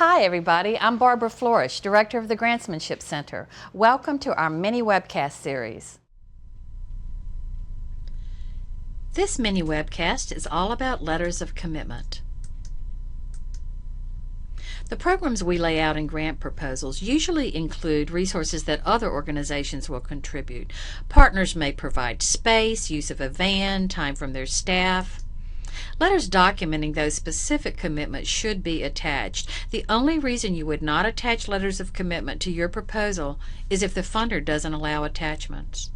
Hi everybody, I'm Barbara Floersch, Director of the Grantsmanship Center. Welcome to our Mini-Webcast series. This Mini-Webcast is all about letters of commitment. The programs we lay out in grant proposals usually include resources that other organizations will contribute. Partners may provide space, use of a van, time from their staff. Letters documenting those specific commitments should be attached. The only reason you would not attach letters of commitment to your proposal is if the funder doesn't allow attachments.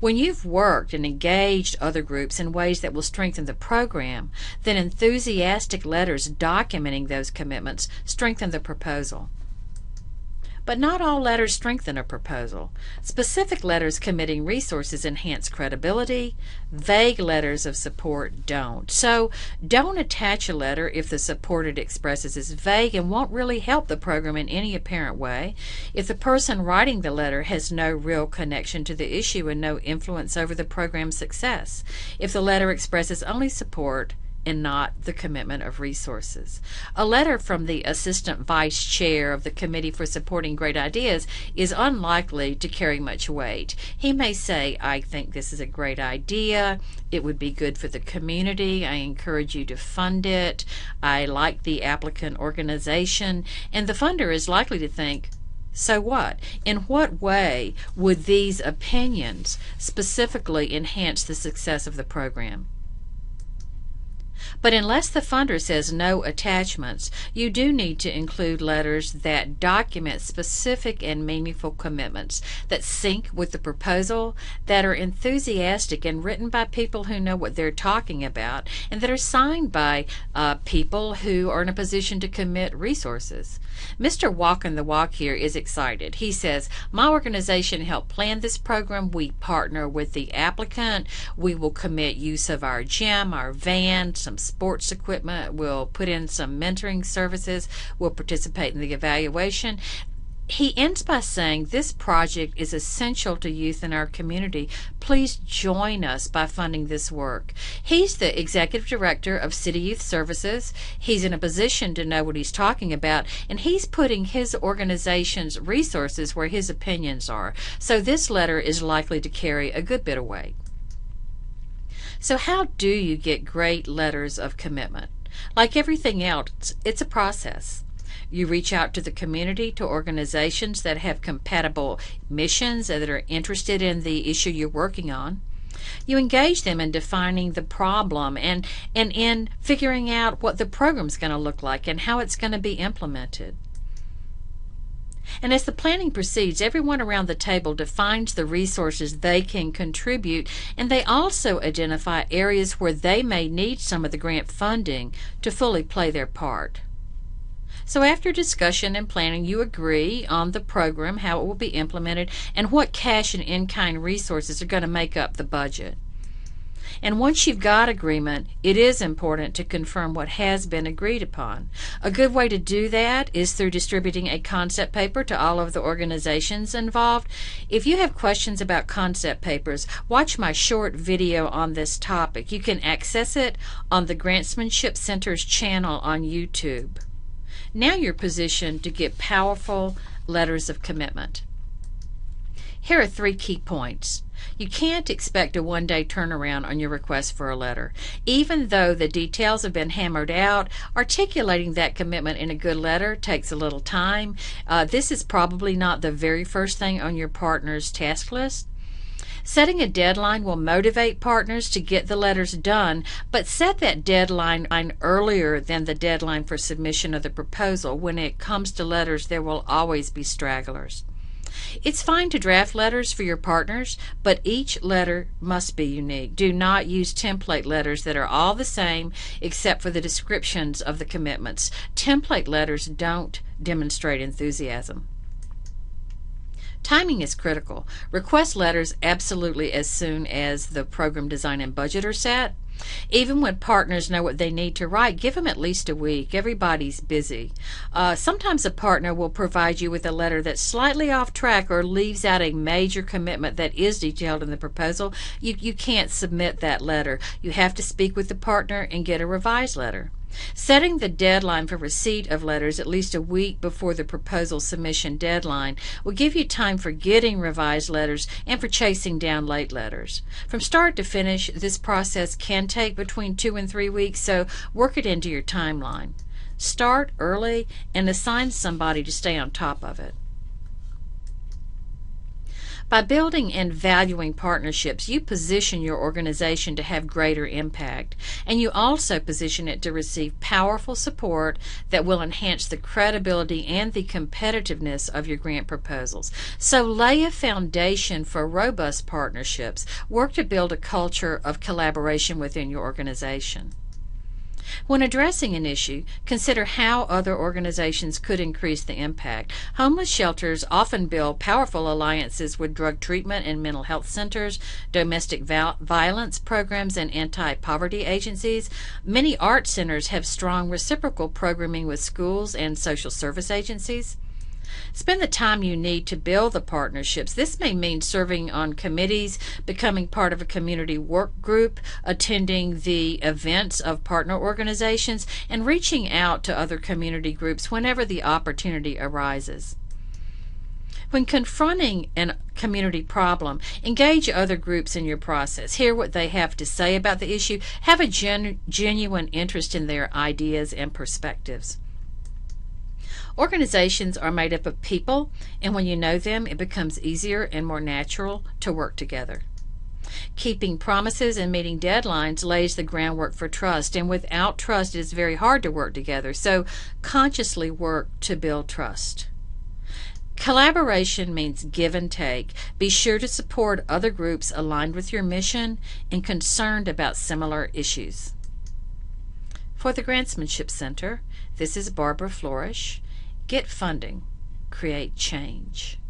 When you've worked and engaged other groups in ways that will strengthen the program, then enthusiastic letters documenting those commitments strengthen the proposal. But not all letters strengthen a proposal. Specific letters committing resources enhance credibility. Vague letters of support don't. So don't attach a letter if the support it expresses is vague and won't really help the program in any apparent way. If the person writing the letter has no real connection to the issue and no influence over the program's success. If the letter expresses only support and not the commitment of resources. A letter from the Assistant Vice Chair of the Committee for Supporting Great Ideas is unlikely to carry much weight. He may say, I think this is a great idea, it would be good for the community, I encourage you to fund it, I like the applicant organization, and the funder is likely to think, so what? In what way would these opinions specifically enhance the success of the program? But unless the funder says no attachments, you do need to include letters that document specific and meaningful commitments that sync with the proposal, that are enthusiastic and written by people who know what they're talking about, and that are signed by people who are in a position to commit resources. Mr. Walking the Walk here is excited. He says, my organization helped plan this program. We partner with the applicant. We will commit use of our gym, our van, some sports equipment. We'll put in some mentoring services. We'll participate in the evaluation. He ends by saying, this project is essential to youth in our community. Please join us by funding this work. He's the Executive Director of City Youth Services. He's in a position to know what he's talking about, and he's putting his organization's resources where his opinions are. So this letter is likely to carry a good bit of weight. So how do you get great letters of commitment? Like everything else, it's a process. You reach out to the community, to organizations that have compatible missions and that are interested in the issue you're working on. You engage them in defining the problem and in figuring out what the program's going to look like and how it's going to be implemented. And as the planning proceeds, everyone around the table defines the resources they can contribute, and they also identify areas where they may need some of the grant funding to fully play their part. So after discussion and planning, you agree on the program, how it will be implemented, and what cash and in-kind resources are going to make up the budget. And once you've got agreement, it is important to confirm what has been agreed upon. A good way to do that is through distributing a concept paper to all of the organizations involved. If you have questions about concept papers, watch my short video on this topic. You can access it on the Grantsmanship Center's channel on YouTube. Now you're positioned to get powerful letters of commitment. Here are 3 key points. You can't expect a one-day turnaround on your request for a letter. Even though the details have been hammered out, articulating that commitment in a good letter takes a little time. This is probably not the very first thing on your partner's task list. Setting a deadline will motivate partners to get the letters done, but set that deadline earlier than the deadline for submission of the proposal. When it comes to letters, there will always be stragglers. It's fine to draft letters for your partners, but each letter must be unique. Do not use template letters that are all the same except for the descriptions of the commitments. Template letters don't demonstrate enthusiasm. Timing is critical. Request letters absolutely as soon as the program design and budget are set. Even when partners know what they need to write, give them at least a week. Everybody's busy. Sometimes a partner will provide you with a letter that's slightly off track or leaves out a major commitment that is detailed in the proposal. You can't submit that letter. You have to speak with the partner and get a revised letter. Setting the deadline for receipt of letters at least a week before the proposal submission deadline will give you time for getting revised letters and for chasing down late letters. From start to finish, this process can take between 2 and 3 weeks, so work it into your timeline. Start early and assign somebody to stay on top of it. By building and valuing partnerships, you position your organization to have greater impact, and you also position it to receive powerful support that will enhance the credibility and the competitiveness of your grant proposals. So lay a foundation for robust partnerships. Work to build a culture of collaboration within your organization. When addressing an issue, consider how other organizations could increase the impact. Homeless shelters often build powerful alliances with drug treatment and mental health centers, domestic violence programs, and anti-poverty agencies. Many art centers have strong reciprocal programming with schools and social service agencies. Spend the time you need to build the partnerships. This may mean serving on committees, becoming part of a community work group, attending the events of partner organizations, and reaching out to other community groups whenever the opportunity arises. When confronting a community problem, engage other groups in your process. Hear what they have to say about the issue. Have a genuine interest in their ideas and perspectives. Organizations are made up of people, and when you know them, it becomes easier and more natural to work together. Keeping promises and meeting deadlines lays the groundwork for trust, and without trust, it is very hard to work together. So consciously work to build trust. Collaboration means give and take. Be sure to support other groups aligned with your mission and concerned about similar issues. For the Grantsmanship Center, this is Barbara Floersch. Get funding. Create change.